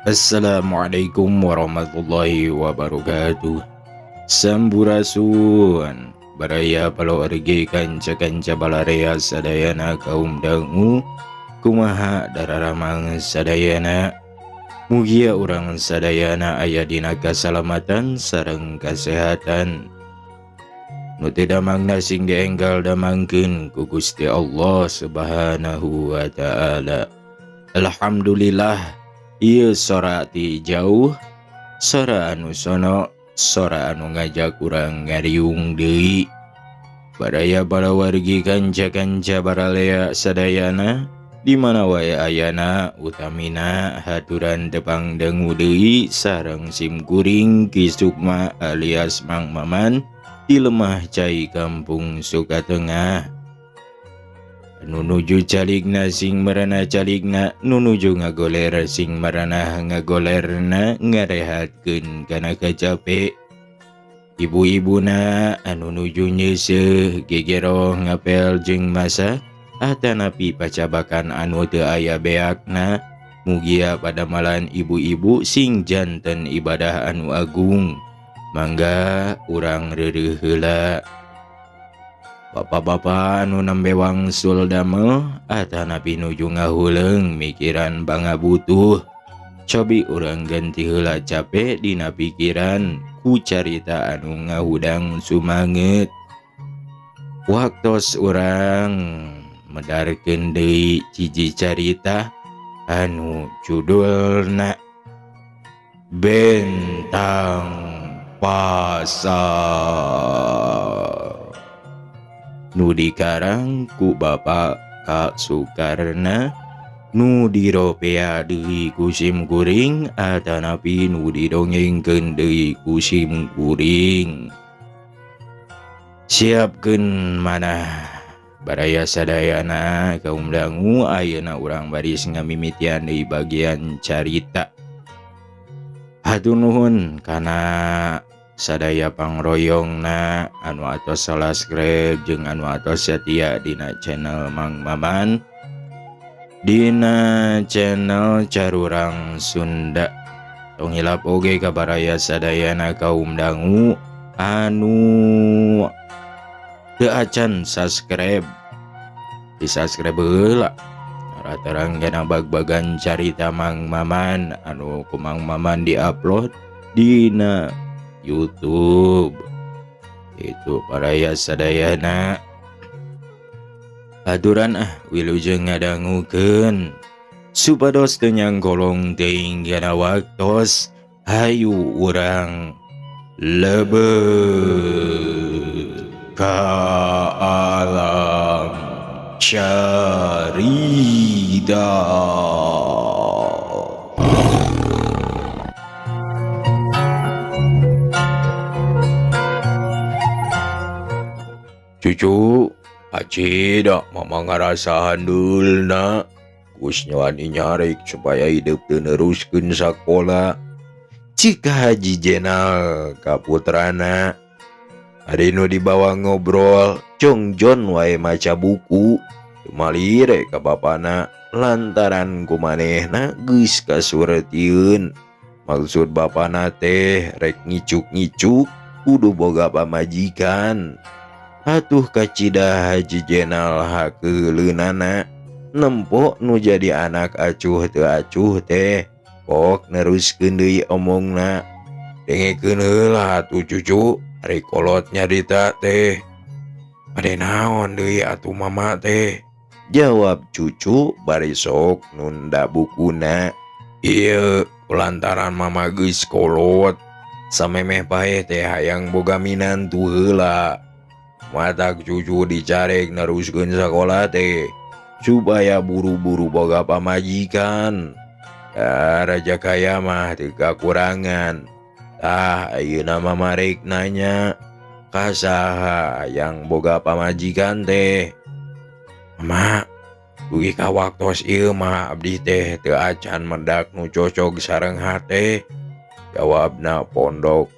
Assalamualaikum warahmatullahi wabarakatuh. Sampurasun baraya palawargi kanca-kanca balarea sadayana kaum dangu kumaha dararamang sadayana mugia urang sadayana aya dina kasalamatan sareng kasehatan nu teu damangna sing dienggal damangkeun ku Gusti Allah Subhanahu wa taala. Alhamdulillah. Ieu sora ti jauh, sora anu sono, sora anu ngajak urang ngariung deui. Baraya balawargi kanca-kanca baralea sadayana, di mana wae ayana utamina haturan tepang dengu deui sareng simkuring Ki Sukma alias Mang Maman di Lemah Cai Kampung Sukatengah. Nunuju caligna sing marana caligna, nunuju ngagoler sing marana ngagolerna, ngarehatkeun kana kacape. Ibu-ibuna anu nuju nyeuseuh gegero ngapel jeung masa atanapi pacabakan anu teu aya beakna, mugia padamalan ibu-ibu sing janten ibadah anu agung. Mangga urang reureuh heula. Bapak-bapak anu nembe wangsul damel atanapi nuju ngahuleung mikiran bangga butuh, cobi urang ganti heula capek dina pikiran ku carita anu ngahudang sumanget. Waktos urang medarkeun deui hiji carita anu judulna Bentang Pasar. Nu dikarang ku Bapak Kak Sukarna, nu diropea deui ku simkuring atanapi nu didongengkeun deui ku simkuring. Siapkeun manah baraya sadayana kaum dangu, ayeuna urang baris ngamimitian deui bagian carita. Hatur nuhun kana sadaya pangroyongna anu atos subscribe jeung anu atos setia dina channel Mang Maman, dina channel Carurang Sunda. Tong hilap oge ka baraya sadayana kaum dangu anu teu acan subscribe, di subscribe heula. Ratarang kana bag-bagan carita Mang Maman anu ku Mang Maman diupload dina YouTube. Itu baraya sadayana aturan wilujeng ngadangukeun supados teu nyangkolong teuing kana waktos, hayu urang lebeut ka alam carita. Cucu, aci dak mama ngarasa handeulna Gus nyawani nyarik supaya hidup teu neruskeun sakola. Cika Haji Jenal ka putrana, ade nu dibawa ngobrol congjon wae maca buku, teu malire ka bapana lantaran kumanehna geus kasuretieun. Maksud bapana teh rek ngicuk-ngicuk kudu boga pamajikan. Atuh kacida Haji Jenal hakeuleunnana, nempo nu jadi anak acuh teu acuh teh pok neruskeun deui omongna. Dengekeun heula atuh cucu, ari kolot nyarita teh. Ade naon deui atuh mama teh? Jawab cucu bari sok nunda bukuna. Ieu kulantaran mama geus kolot, samemeh bae teh hayang boga minantu heula. Matak cucu dicarek neruskeun sakola teh supaya buru-buru boga pamajikan. Raja kaya mah teu kakurangan. Ayeuna mama rek nanya, kasaha yang boga pamajikan teh? Mama, dugi ka waktos ieu mah abdi teh teu acan mendak nu cocok sareng hate. Jawabna pondok.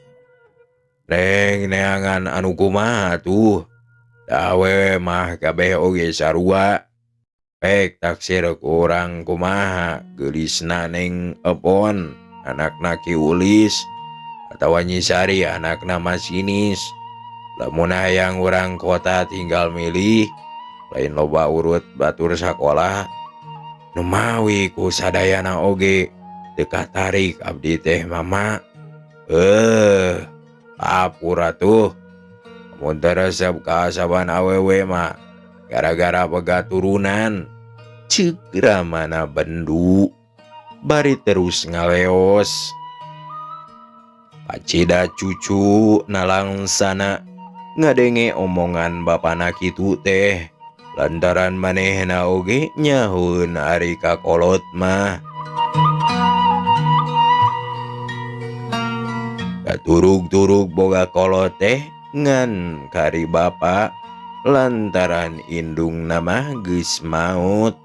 Neng neangan anu kumaha tuh? Da awewe mah kabeh oge sarua. Pek taksir kurang kumaha gelisna neng Epon anakna Ki Ulis atawa Nyisari anakna masinis. Lamun hayang urang kota tinggal milih lain loba urut batur sakola nu mawi ku sadayana oge teu katarik abdi teh mama. Apura tuh mun teu resep ka saban awewe mah gara-gara boga turunan. Ceuk ramana bendu bari terus ngaleos. Pacida cucu nalangsana ngadenge omongan bapana kitu teh lantaran manehna oge nyahun ari kakolot mah. Katurug-turug boga kolot teh ngan kari bapa lantaran indung nama geus maot.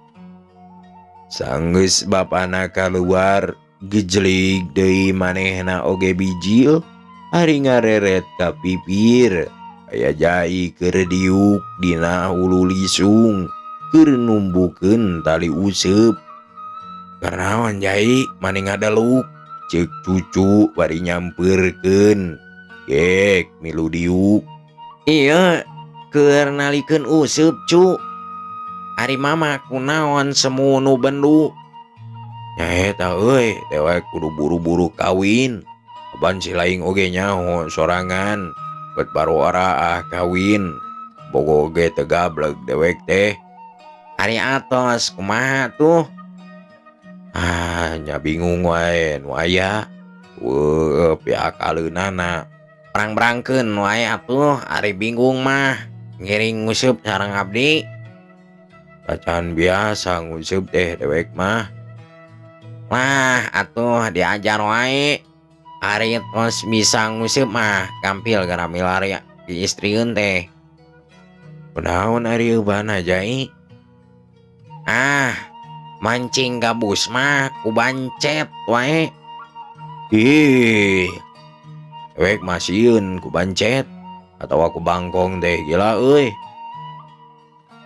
Sanggeus bapana kaluar gejlig deui manehna oge bijil ari ngareret ka pipir aya jai keur diuk dina hulu lisung keur numbukeun tali useup. "Kernaon jai mani ngadeluk?" ceuk cucu bari nyampeurkeun. "Gek milu diuk." "Iya keur nalikeun useup cu. Ari mama kunaon semu nu bendu?" "Nyaeta euy dewek kudu buru-buru kawin. Aban si laing oge nyaho sorangan bet baroara kawin. Bogo oge teu gablek dewek teh." "Ari atos kumaha tuh?" Nya bingung wae nu aya. Pihak aleunana. "Brang-brangkeun wae atuh ari bingung mah. Ngiring nguseup sareng abdi." "Acan biasa nguseup teh dewek mah." "Lah atuh diajar wae. Ari tos bisa nguseup mah gampil gara milari diistrieun teh." "Kunaon ari eubana jai?" "Mancing gabus mah ku bancet wae." "Ih, dewek mah sieun ku bancet atawa ku bangkong teh gila euy."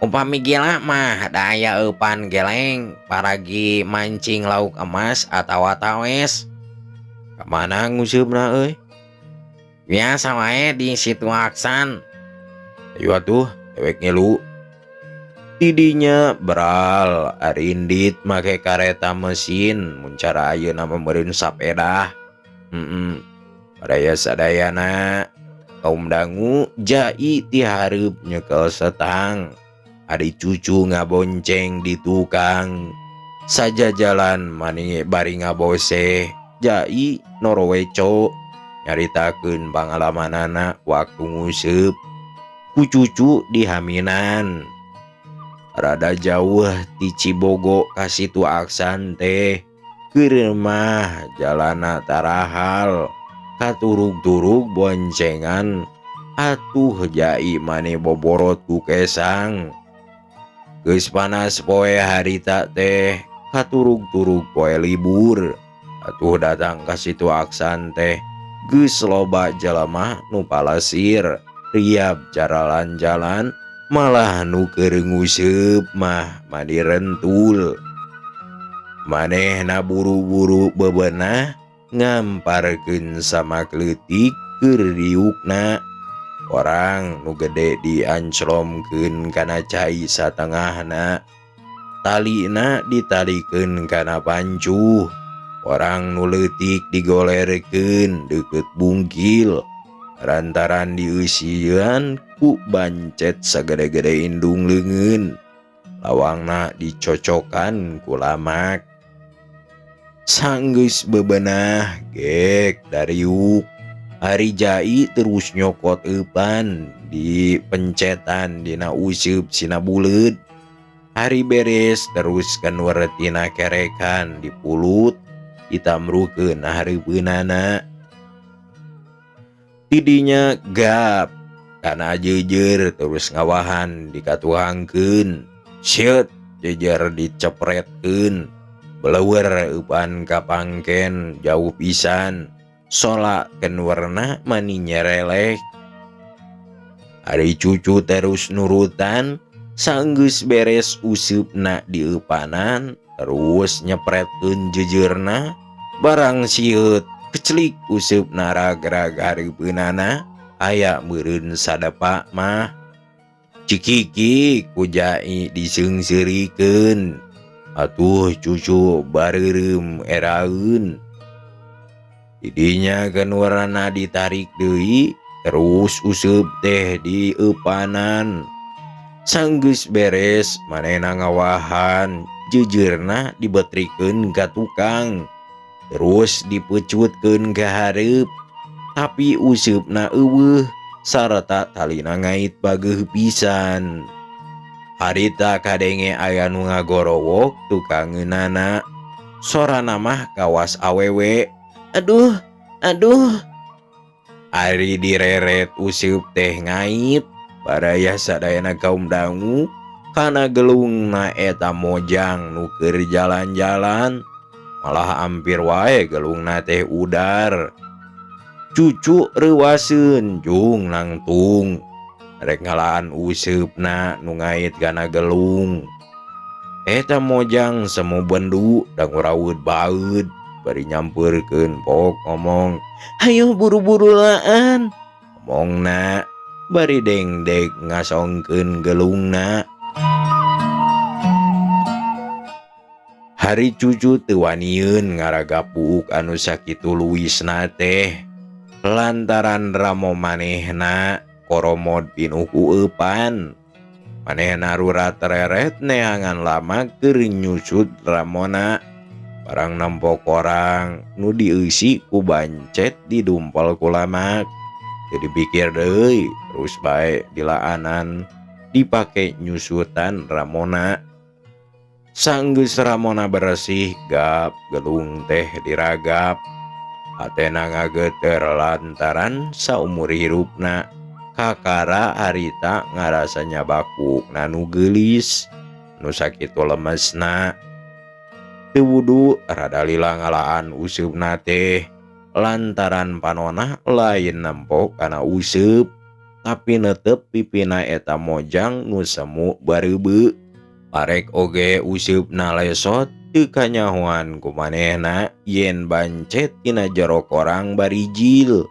"Upami gila mah da aya eupan geleng paragi mancing lauk emas atawa tawes." "Kamana nguseupna euy?" "Biasa wae di Situ Aksan." "Ayo atuh dewek ngilu." Tidinya beral arindit make kareta mesin mun cara ayeuna mah meureun sapeda. Padaya sadayana kaum dangu jai ti hareup nyekel setang. Ari cucu ngabonceng di tukang. Sajajalan mani bari ngabose jai noroweco nyaritakeun pangalamanana waktu nguseup ku cucu di Haminan. Rada jauh ti Cibogo ka Situ Aksan teh keur mah jalana tarahal katurug-turug boncengan atuh jai mane boborot ku kesang. Geus panas poe harita teh katurug-turug poe libur atuh datang ka Situ Aksan teh geus loba jalema nu palasir riab jalan-jalan malah nu keur nguseup mah mani rentul. Manehna buru-buru bebenah ngamparkeun sama kleutik keur diukna. Orang nu gede dianclomkeun kana cai satengahna. Talina ditalikeun kana pancuh. Orang nu leutik digolerkeun deukeut bungkil. Lantaran dieusian ku bancet sagede-gede indung leungeun. Lawangna dicocokan ku lamak. Sanggeus bebenah gek dariuk. Ari jai terus nyokot eupan di pencetan dina useup sina buleud. Hari beres terus kenwer tina kerekan di pulut ditamrukeun hareupeunana. Tidinya gap kana jejer terus ngawahan dikatuhangkeun. Sieut jejer dicepretkeun. Beleuwer eupan ka pangken jauh pisan. Sola kenwerna mani nyerelek. Ari cucu terus nurutan Sanggeus beres usupna dieupanan, terus nyepretkeun jejeurna, barang sieut kecelik usupna rag-rag hareupeunana, aya meureun sadepa mah. Cikiki ku Jai diseungseurikeun, atuh cucu bareureum eraeun. Didinya kenuarana ditarik deui, terus useup teh dieupanan. Sanggeus beres manehna ngawahan, jejeurna dibetrikeun ka tukang, terus dipeucutkeun ka hareup. Tapi useupna eueuh sarta talina ngait bageuh pisan. Harita kadenge aya nu ngagorowok tukangeunana, sorana mah kawas awewe. Aduh, aduh. Ari direret useup teh ngait, baraya sadayana kaum dangu kana gelungna eta mojang nu keur jalan-jalan, malah hampir wae gelungna teh udar. Cucu reuwaseun jung nangtung, rek ngalaan useupna nu ngait kana gelung. Eta mojang semu bendu dangu rawud baeud, bari nyampeurkeun pok ngomong, "Hayo buru-buru laan," ngomongna. Bari dengdek ngasongkeun gelungna. Hari cucu teu wanieun ngaragapuuk anu sakitu luisna teh, lantaran ramo manehna koromod pinuh ku eupan. Manehna rurat reret neangan lama keur nyusut ramona, barang nampok orang nu dieusi ku bancet didumpel ku lamak. Jadi pikir deui, terus bae dilaanan dipake nyusutan ramona. Sanggeus ramona bersih gap gelung teh diragap, hatena ngageuteur lantaran saumur hirupna kakara harita ngarasa nyabakukna nu geulis, nu sakitu lemesna. Teu wudu rada lila ngalaan useupna teh, lantaran panona lain nempo kana useup, tapi netep pipina eta mojang nu semu bareubeu. Parek oge useupna lesot teu kanyahoan ku manehna yen bancet tina jero korang barijil,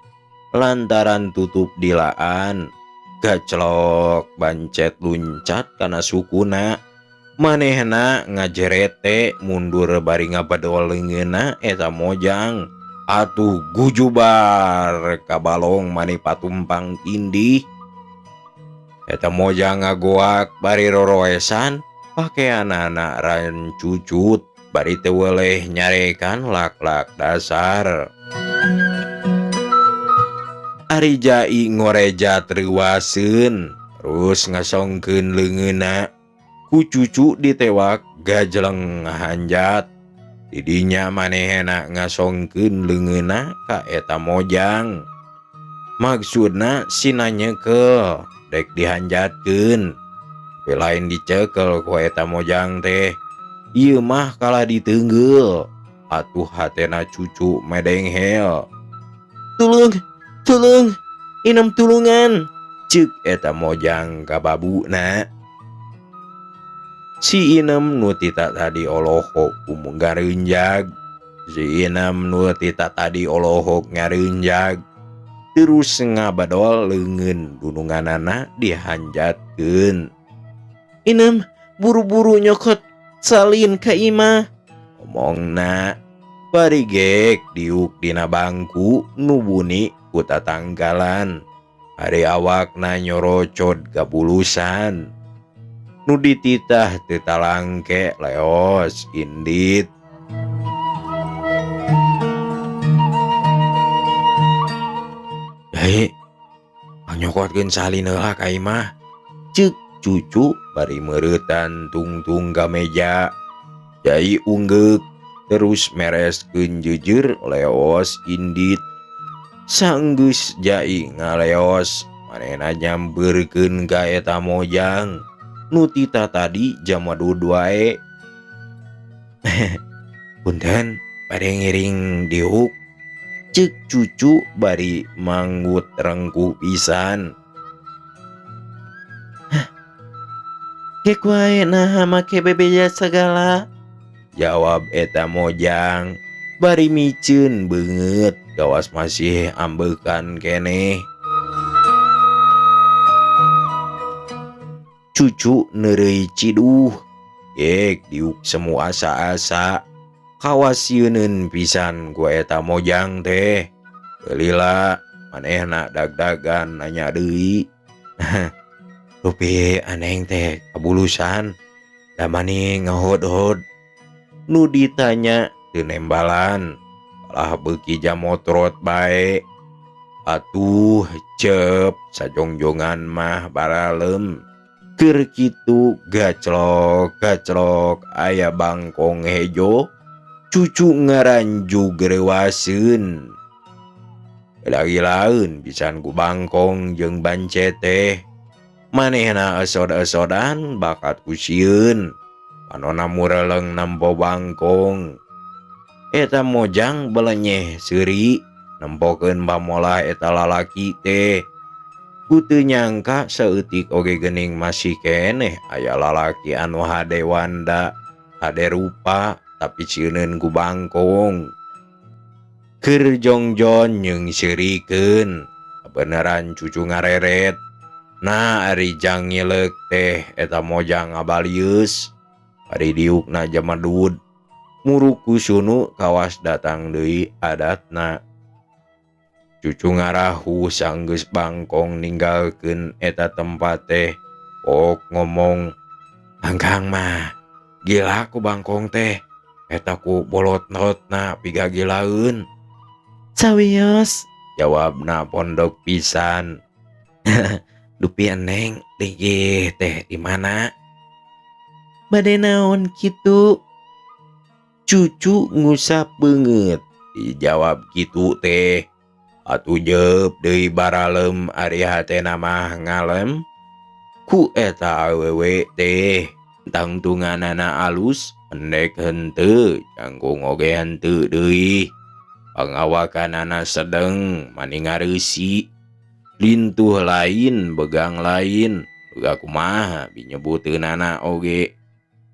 lantaran tutup dilaan. Gaclok bancet luncat kana sukuna, manehna ngajerete mundur bari ngabadol leungeunna eta mojang. Atuh gujubar kabalong mani patumpang tindih. Eta mojang ngagoak bari roroesan, pakeanana ran cucut, bari teu weleh nyarekan lak-lak dasar. Ari Jai ngorejat reuwaseun, terus ngasongkeun leungeunna. Ku cucu ditewak gajleng ngahanjat. Didinya manehna ngasongkeun leungeunna ka eta mojang. Maksudna sina nyekel, dek dihanjatkeun. Tapi lain dicekel ku eta mojang teh, ieu mah kalah diteunggel. Atuh hatena cucu medenghel. "Tulung, tulung, inem tulungan," ceuk eta mojang ka babuna. Si inem nu tita tadi olohok umung ngareunjag, si inem nu tita tadi olohok ngareunjag, terus ngabadol leungeun dununganana dihanjatkeun. "Inem buru-buru nyokot salin ka imah," ngomongna. Bari gek diuk dina bangku nu buni ku tatanggalan. Hari awakna nyorocod gabulusan. Nu dititah teu talangke leos indit. "Hei, nyokotkeun salin heula ka imah," ceuk cucu bari meureutan tungtung ka meja. Jai unggeuk, terus mereskeun jujur leos indit. Sanggeus Jai ngaleos, manehna nyambeurkeun ka eta mojang nu tita tadi jamadud wae. "Punten, bade ngiring diuk," ceuk cucu bari manggut rengku pisan. Kek wae nah make bebeja segala. Jawab eta Mojang. Bari micen banget gawas masih ambekan keneh. Cucu neureuy ciduh. Yek diuk semu asa-asa. Kawasieun pisan ku eta Mojang teh. Lila manehna dag-dagan nanya deui. Rupi aneng teh kabulusan. Da mani ngahod-hod. Nu ditanya teu nembalan. Malah beuki jamotrot bae. Atuh cep sajongjongan mah baralem. Keur kitu gaclok aya bangkong hejo. Cucu ngaranjug reuaseun. Gila-gilaeun pisan ku bangkong jeung bancet teh. Manehna esod-esodan bakat ku sieun. Panonna mureleng nempo bangkong. Eta Mojang belenyeh seuri nempokeun pamolah eta lalaki teh. Ku teu nyangka saeutik oge geuning masih keneh aya lalaki anu hade wanda, hade rupa, tapi sieuneuun ku bangkong. Keur jongjon jeung seurikeun, beneran cucu ngareret. Nah ari jang ngileuk teh eta Mojang ngabalius. Ari diukna jamadud. Muruku sunu kawas datang deui adatna. Cucu ngarahu sanggeus bangkong ninggalkeun eta tempat teh. Pok ngomong, "Angkang mah gila ku bangkong teh. Eta ku bolot-bolotna pigagilaeun." Sawios, Jawabna pondok pisan. dupi eneng ligih teh di mana? Bade naon kitu? Cucu ngusap beungeut. Dijawab kitu teh. Atuh jeup deui baralem ari hatena mah ngalem. Ku eta awewe teh. Tangtunganana alus, pendek henteu, jangkung oge henteu deui. Pangawakanana sedeng, mani ngareusi. Lintuh lain, begang lain. Boga kumaha binyebuteunana oge.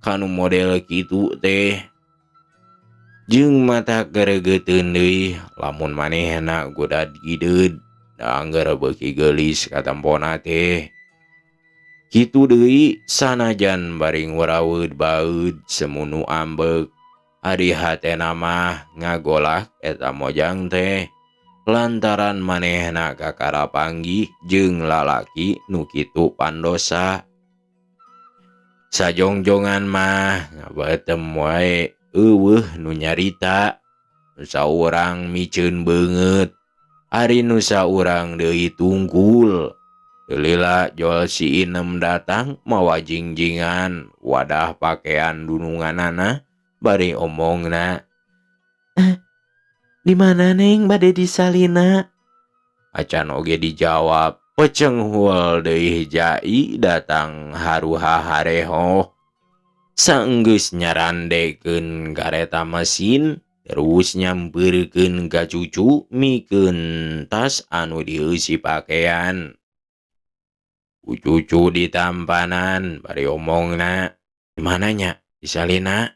Kanu model kitu teh. Jeung mata geregeteun deui lamun manehna godad gideud da angger beuki geulis katampona teh. Kitu deui sanajan baring waraweud baeud semunu ambek. Ari hatena mah ngagolak eta Mojang teh. Lantaran manehna kakara panggih jeung lalaki nu kitu pandosa. Sajongjongan mah ngabeutem wae eueuh nu nyarita. Nu saurang miceun beungeut. Ari nu saurang deui tungkul. Lila jol si Inem datang mawa jingjingan wadah pakean dununganana bari omongna. Di mana neng bade disalina? Acan oge dijawab. Peceng huel deui jai datang haruha hareho. Saenggeus nyarandekeun kareta mesin, terus nyampeurkeun ka cucu mikeun tas anu dieusi pakean. Ku cucu ditampanan bari omongna. Di mananya? Disalina?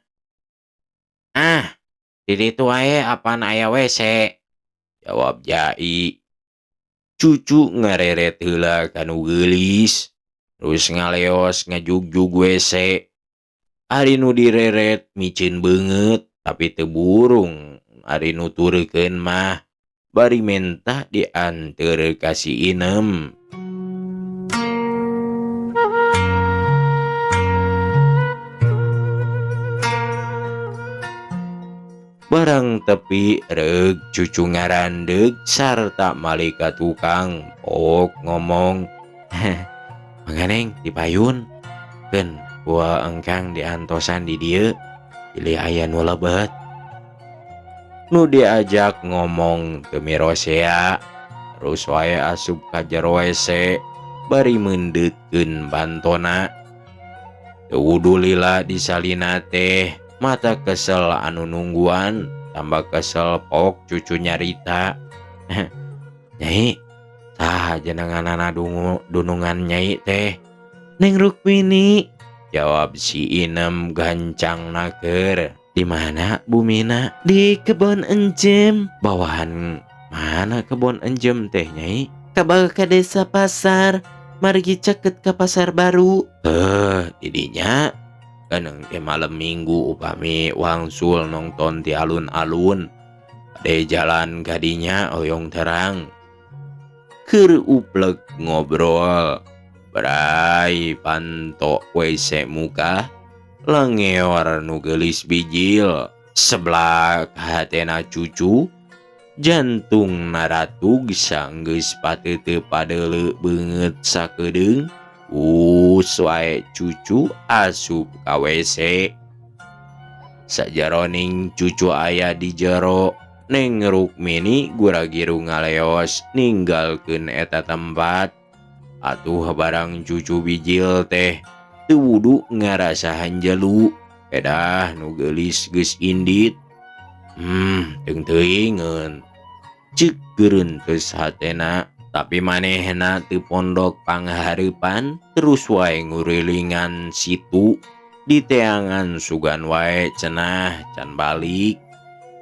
Ah, di ditu wae apan aya WC. Jawab jai. Cucu ngareret heula kanu geulis. Terus ngaleos ngajugjug WC. Ari nu direret micin beungeut tapi teu burung. Ari nu tureukeun mah bari mentah dianteur ka si Inem. Barang tepi reug cucu ngarandeg sarta malika tukang. Pok ngomong, "Manganeng dipayun. Keun gua engkang diantosan di dieu. Pilih aya nu lebet." Nu diajak ngomong teu mirosea. Terus wae asup ka jero WC bari meundeutkeun bantona. Teu wudu lila disalina teh. Mata kesel anu nungguan, tambah kesel pok cucu nyarita. "Nyai, saha jenenganana dunungan Nyai teh?" Neng Rukmini. Jawab si Inem gancang naker. Di mana Bumina? Di kebon enjem. Bawahan mana kebon enjem teh Nyai? Kabal ke desa pasar. Margi ceket ke pasar baru. Didinya kaneng teh malam minggu upami wangsul nonton ti alun-alun. Ade jalan kadinya oyong terang. Keur uplek ngobrol. Berai panto WC muka. Langeor nu geulis bijil. Sebelah hatena cucu. Jantung naratug sanggeus pateuteuk padeuleu beungeut sakedeung. Wae cucu asup ka WC. Sajaroning cucu aya di jero. Neng Rukmini gura-giru ngaleos ninggalkeun eta tempat. Atuh barang cucu bijil teh teu wudu ngarasahan jelu. Pedah nu geulis geus indit. Teung teuingeun. Ceuk geureunteus hatena. Tapi manehna teu pondok panghareupan. Terus wae ngurilingan situ. Di teangan sugan wae cenah can balik.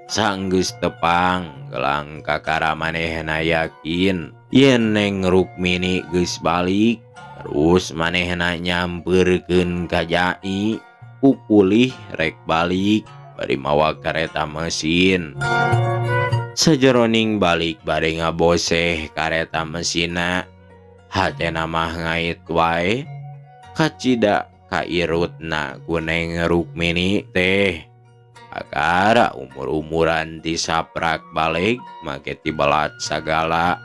Sanggeus tepang gelang kakara manehna yakin yen Neng Rukmini geus balik. Terus manehna nyampeurkeun ka Jai. Pupulih rek balik bari mawa kareta mesin. Sajeroning balik bade ngaboseh kareta mesinna. Hatena mah ngait wae. Kacida kairutna ku Neng Rukmini teh. Akara umur-umuran ti saprak balik make ti belat sagala.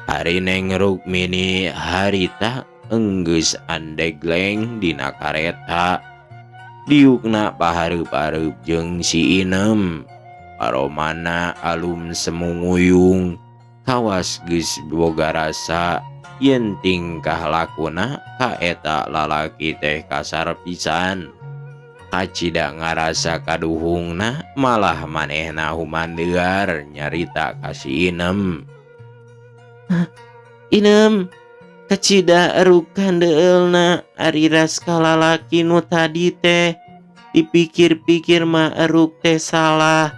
Hari Neng Rukmini harita enggeus andegleng dina kareta. Diukna pahareup-hareup jeung si Inem. Paromana alum semunguyung. Kawas geus boga rasa yen tingkah lakuna ka eta lalaki teh kasar pisan. Kacida ngarasa kaduhungna malah manehna humandeuar nyarita ka si Inem. Inem, kacida eruk handeueulna ari ras kalalaki nu tadi teh. Dipikir-pikir mah eruk teh salah.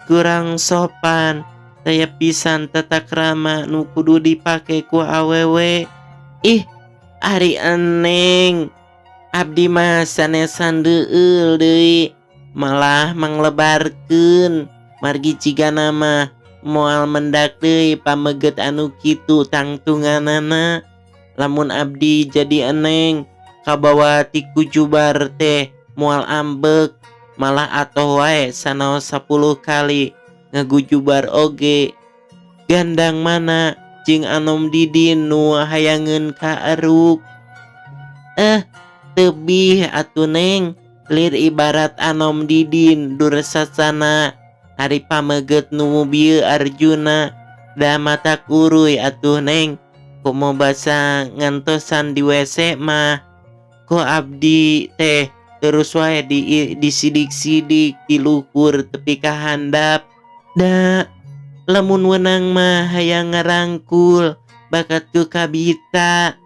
Kurang sopan. Daya pisan tata krama nu kudu dipake ku awewe. Ih, ari eneng. Abdi mah sanesan deueul deui. Malah manglebarkeun. Margi cigana mah moal mendak deui pameget anu kitu tangtunganana. Lamun abdi jadi eneng kabawa ti kujubar teh moal ambek. Malah atoh wae sanaos 10 kali ngagujubar oge. Gandang mana jeung Anom Didin nu hayangeun ka eruk. Tebih atuh Neng. Lir ibarat Anom Didin Dursasana hari pameget nu bieu Arjuna. Da mata kuruy atuh Neng. Komo basa ngantosan di WC mah. Ko abdi teh terus wae disidik-sidik diluhur tepi ka handap. Da lamun wenang mah hayang ngarangkul bakat ke kabita.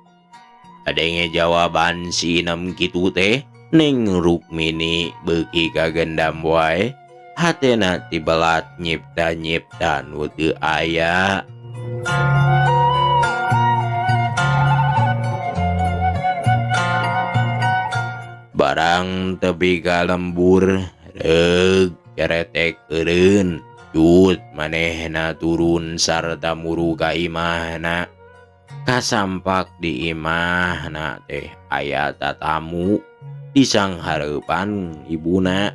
Adenge jawaban si Inem kitu teh. Neng Rukmini beuki kagendam wae. Hatena ti belat nyipta-nyipta nu teu aya. Barang tepi ka lembur reug ceretek eureun. Cut manehna turun sarta muru ka imahna. Kasampak di imahna teh aya tatamu. Disanghareupan ibuna.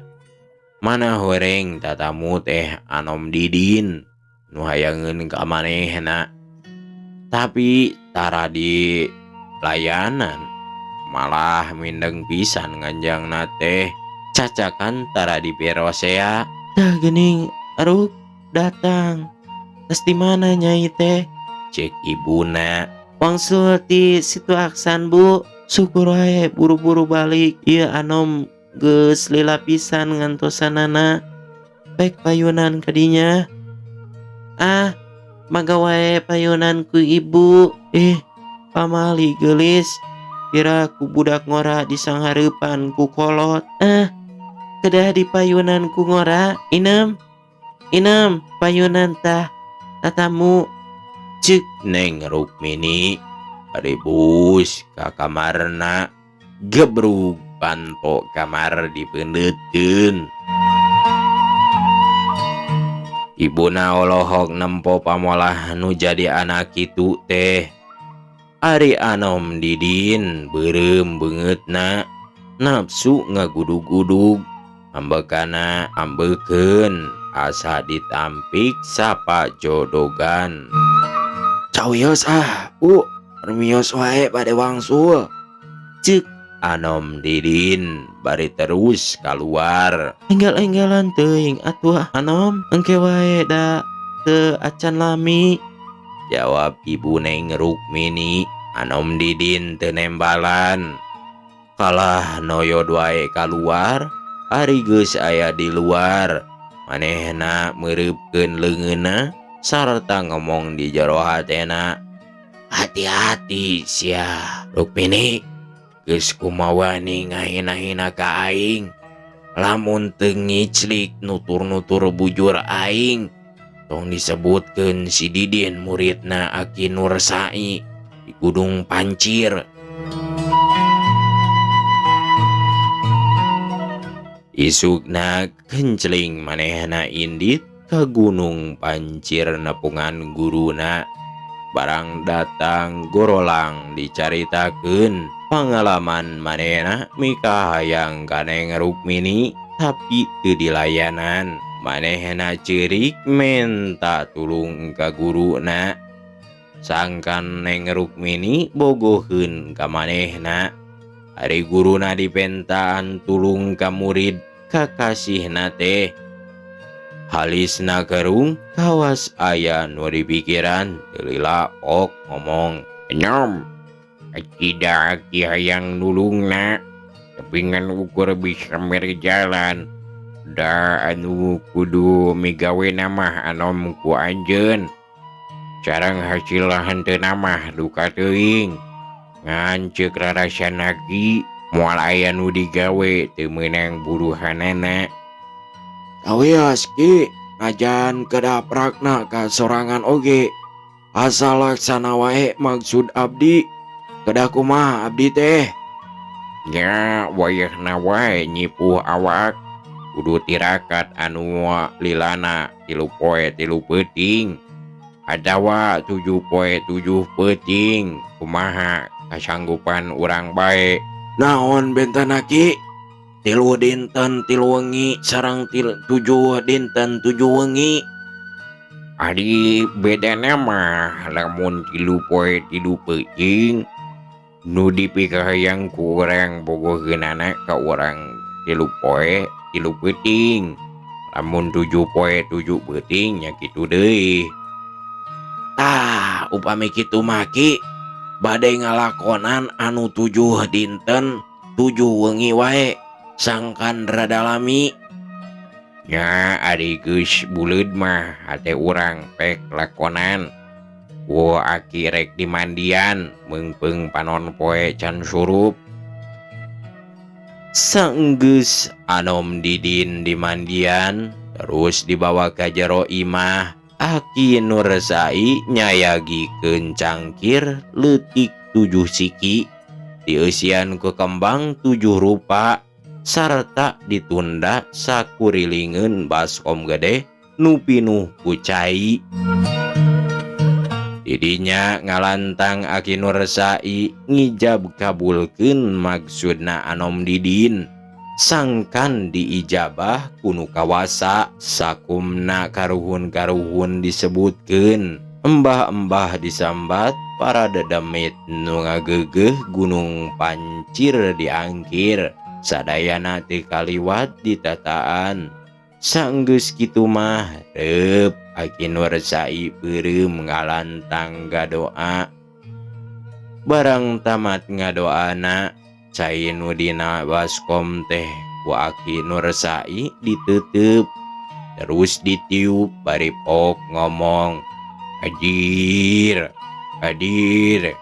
Mana horeng tatamu teh Anom Didin nu hayangeun ka manehna. Tapi tara di layanan malah mindeng pisan nganjangna teh. Cacakan tara di pirosea. Dah geuning eruk datang. Tas di mana Nyai teh? Cek ibuna. Wangsul ti situ Aksan Bu. Syukur wae buru-buru balik. Ieu Anom geus lila pisan ngantosanana. Baik payunan kadinya. Maga wae payunan ku ibu. Pamali geulis. pira ku budak ngora di sanghareupan ku kolot. Kedah di payunan ku ngora, inem payunan tah tatamu. Cek Neng Rukmini rebus ka kamarna, gebrug panto kamar dipeundeuteun. Ibuna olohok nempo pamolah nu jadi anak kitu teh. Ari Anom Didin beureum beungeutna, nafsu ngagudug-gudug, ambekana ambekeun asa ditampik sapa jodogan. Cawios permios wae bade wangsul. Cek Anom Didin bari terus keluar. Enggal-enggalan teuing atuh Anom, engke wae da teu acan lami. Jawab ibu Neng Rukmini. Anom Didin teu nembalan. Kalah noyod wae keluar. Ari geus aya di luar, manehna meureupkeun leungeunna sarta ngomong di jero hatena, hati-hati sia Rukmini, geus kumaha ningahina-hina ka aing. Lamun teu ngiclik nutur-nutur bujur aing, tong disebutkeun si Didin muridna Aki Nursai di Gunung Pancir. Isukna kenceling manehna indit ka Gunung Pancir nepungan guruna. Barang datang gorolang dicaritakeun pangalaman manehna mika hayang ka Neng Rukmini tapi teu dilayanan. Manehna ceurik menta tulung ka guruna. Sangkan Neng Rukmini bogoheun ka manehna. Ari guruna dipentaan tulung ka murid kakasihna teh. Halisna kerung kawas aya nu dipikiran, lila ok ngomong, "Enyom, tidak Aki hayang nulungna, tapi ngan ukur bisa merjalan. Da anu kudu migawe namah Anom ku anjeun. Sareng hasil henteu namah duka teuing. Ngan ceuk rarasan Aki moal aya nu digawe teu meunang buruhanana." "Awios Ki, ngajan kedaprakna ka sorangan oge. Asal laksana wae maksud abdi. Kedah kumaha abdi teh?" "Ya wayahna wae nyipuh awak. Kudu tirakat anu lilana 3 poe 3 peuting. Adawa 7 poe 7 peuting. Kumaha kasanggupan urang bae?" "Naon bentana Ki?" "3 dinten 3 wengi sareng 7 dinten 7 wengi." "Ari bedana mah lamun 3 poe 3 peuting nu dipikahayang ku urang bogoheunana ka urang 3 poe 3 peuting. Lamun 7 poe 7 peuting nya kitu deui." "Tah upami kitu mah Ki, bade ngalakonan anu 7 dinten 7 wengi wae, sangkan rada lami." "Nya ari geus buleud mah hate urang pek lakonan. Ku Aki rek dimandian meungpeung panon poe can surup." Saenggeus Anom Didin dimandian, terus dibawa ka jero imah. Aki Nursai nyayagikeun cangkir leutik 7 siki, dieusian ku kembang 7 rupa, sarta ditunda sakurilingeun baskom gede nu pinuh ku cai. Didinya ngalantang Aki Nursai ngijab kabulkeun maksudna Anom Didin. Sangkan diijabah kunu kawasa, sakumna karuhun-karuhun disebutkeun, embah-embah disambat, para dedemit nu ngageugeuh Gunung Pancir diangkir, sadayana teu kaliwat ditataan. Saenggeus kitu mah reup Aki Nursai beureum ngalantang gadoa. Barang tamat ngadoana, cai nu dina baskom teh ku Aki Nursai diteuteub, terus ditiup bari pok ngomong, "Hadir, hadir,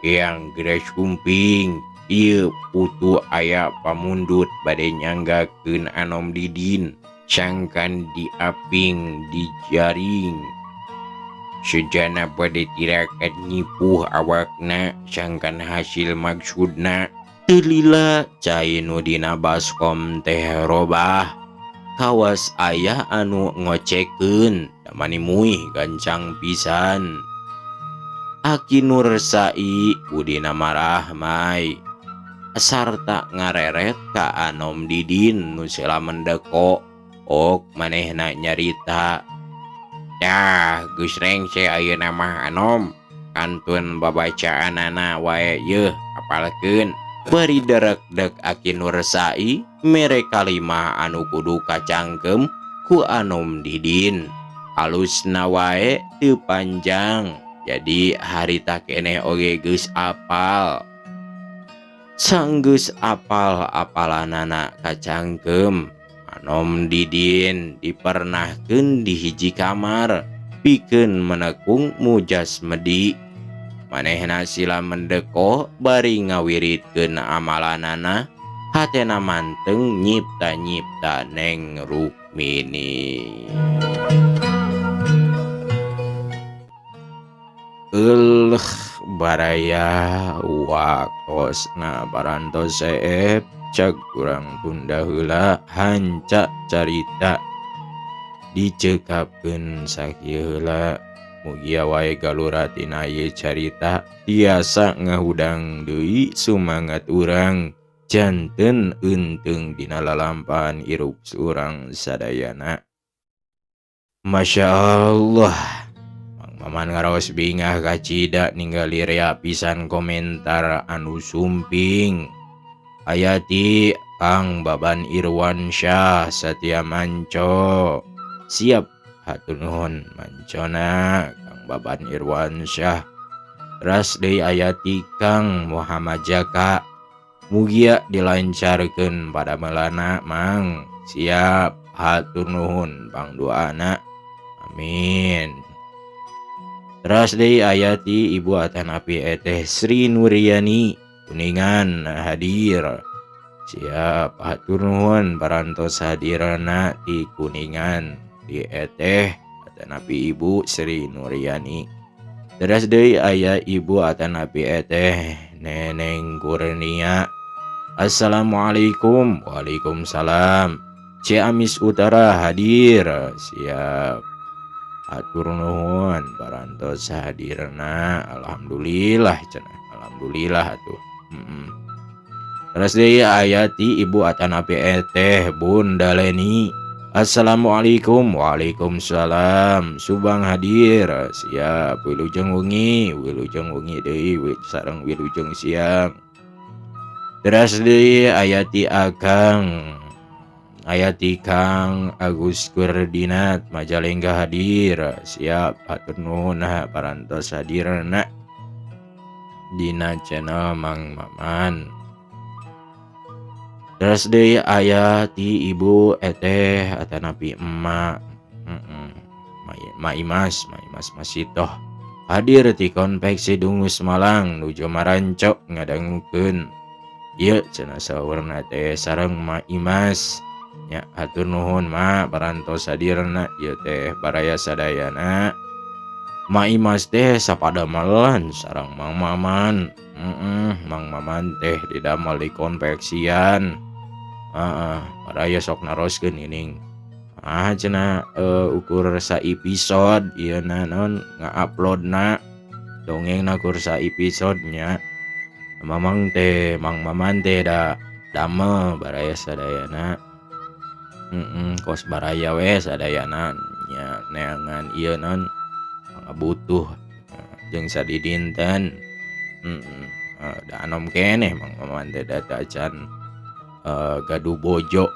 yang geras kumping, Ieu putu aya pamundut bade nyanggakeun Anom Didin sangkan diaping dijaring. Sejana bade tirakat nyipuh awakna sangkan hasil maksudna. Teu lila cai nu dina baskom teh robah. Kawas ayah anu ngocekeun damani muih gancang pisan. Aki Nur Sai udina marah mai sarta ngareret ka Anom Didin nu sela mendeko ok manehna nyarita. Dah geus rengse ayeuna mah Anom kantun babacaanana wae yeuh apalkeun. Bari derek-dek Aki Nur Sai mere kalimah anu kudu kacangkem ku Anom Didin. Halusna wae teu panjang, jadi harita keneh oge geus apal. Sanggeus apal-apalanana kacangkem, Anom Didin dipernahkeun di hiji kamar pikeun menekung mujasmedi. Manehna sila mendeko bari ngawiritkeun amalanana, hatena manteng nyipta-nyipta Neng Rukmini. Baraya waktosna barantos seep cek kurang tunda heula hanca carita dicekapkeun sakieu heula. Mugia wae galura tina ieu carita tiasa ngahudang deui sumangat urang janten eunteng dina lalampahan irup surang sadayana. Masya Allah, Mang Maman ngaraos bingah kacida ningali rea pisan komentar anu sumping. Ayati Kang Baban Irwansyah Satya Manco. Siap hatur nuhun mancona Kang Baban Irwansyah. Ras deui ayati Kang Muhammad Jaka. Mugia dilancarkeun pada melana Mang. Siap hatur nuhun pangdoana. Amin. Ras deui ayati Ibu Atanapi Eteh Sri Nuryani Kuningan hadir. Siap hatur nuhun parantos hadirna di Kuningan di Eteh Atanapi Ibu Sri Nuryani. Teras deui aya Ibu Atanapi Eteh Neneng Kurnia. Assalamualaikum. Waalaikumsalam. Ciamis Utara hadir. Siap hatur nuhun parantos hadirna. Alhamdulillah cenah. Alhamdulillah atuh. Terus deui ayati Ibu Atanapi Eteh Bunda Leni. Assalamualaikum. Waalaikumsalam. Subang hadir. Siap wilujeng wengi deui sareng wilujeng siang. Terus deui ayati Kang Agus Kurdinat Majalengka hadir. Siap hatur nuhun parantos hadirna dina channel Mang Maman. Terus deui ayati Ibu Eteh Atanapi Emak Ma Imas Masitoh hadir ti konveksi Dungus Malang nuju Maranco ngadangukeun. Ieu cenah saurna teh sareng Ma Imas. Nya hatur nuhun Ma parantos hadirna ieu teh baraya sadayana. Ma Imas teh sapadamelan sareng Mang Maman. Mang Maman teh didamel di konveksian. Baraya sok naroskeun ining. Cenah ukur sa episode ieu naon nga-uploadna dongengna ukur sa episode nya. Mang Maman teh da damel baraya sadayana. Kos baraya we sadayana nya neangan ieu naon butuh jeung sadidinten. Da anom keneh Mang Maman teh da acan gaduh bojo.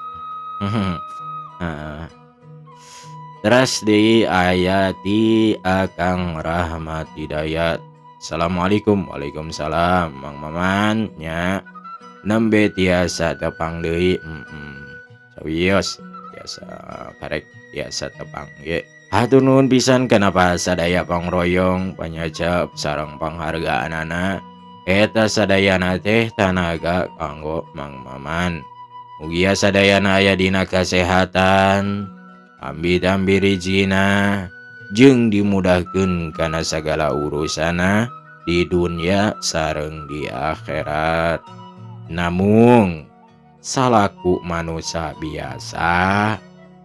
Teras deui ayati Akang Rahmat Hidayat. Assalamualaikum. Waalaikumsalam. Mang Maman nya nembe tiasa tepang deui. Sawios tiasa karek tiasa tepang ge. Hatur nuhun pisan kenapa sadaya pangroyong panyacap sareng panghargaanana Eta sadayana teh tanaga kanggo Mang Maman. Mugia sadayana aya dina kasehatan, ambi-ambi rizina, jeung dimudahkeun kana sagala urusana di dunia sareng di akhirat. Namung salaku manusia biasa,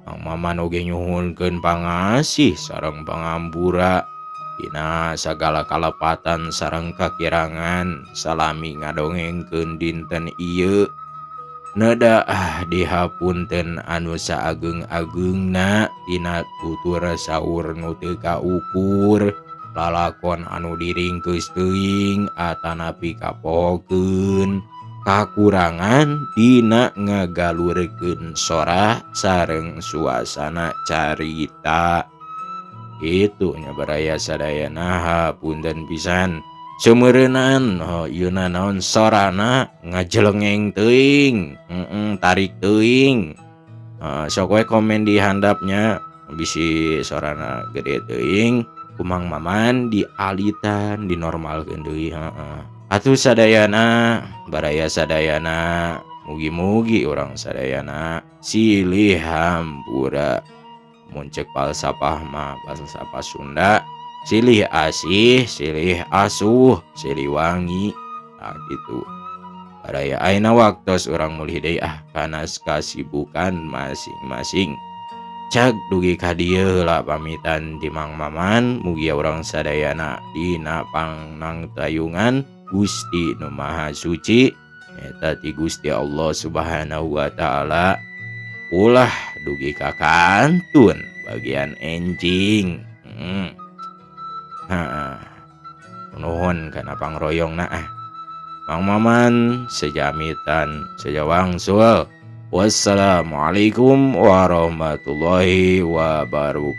Mang Maman oge nyuhunkeun pangasih sareng pangambura dina sagala kalepatan sareng kakirangan salami ngadongengkeun dinten ieu. Neda dihapunten anu saageung-ageungna tina tutur saur nu teu kaukur, lalakon anu diringkeus teuing atanapi kapohokeun kakurangan dina ngagalurkeun sora sareng suasana carita. Itu nya baraya sadayana hapunten pisan. Sumeureunana yeuna naon sorana ngajelengeng teuing, tarik teuing. Sok we komen di handapnya bisi sorana gede teuing ku Mang Maman dialitan dinormalkeun deui Atuh sadayana baraya sadayana mugi-mugi urang sadayana silih hampura mun ceuk falsafah mah falsafah Sunda silih asih, silih asuh, silih wangi. Nah gitu. Baraya ayeuna waktos urang mulih deui kana kasibukan masing-masing. Cag dugi ka dieu heula pamitan di Mang Maman, mugi urang sadayana dina pangnangtayungan Gusti Nu Maha Suci eta ti Gusti Allah Subhanahu wa taala. Ulah dugi ka kantun bagian enjing. Nuhun kana pangroyongna Mang Maman sejamitan sejawangsul. Wassalamualaikum warahmatullahi wabarakatuh.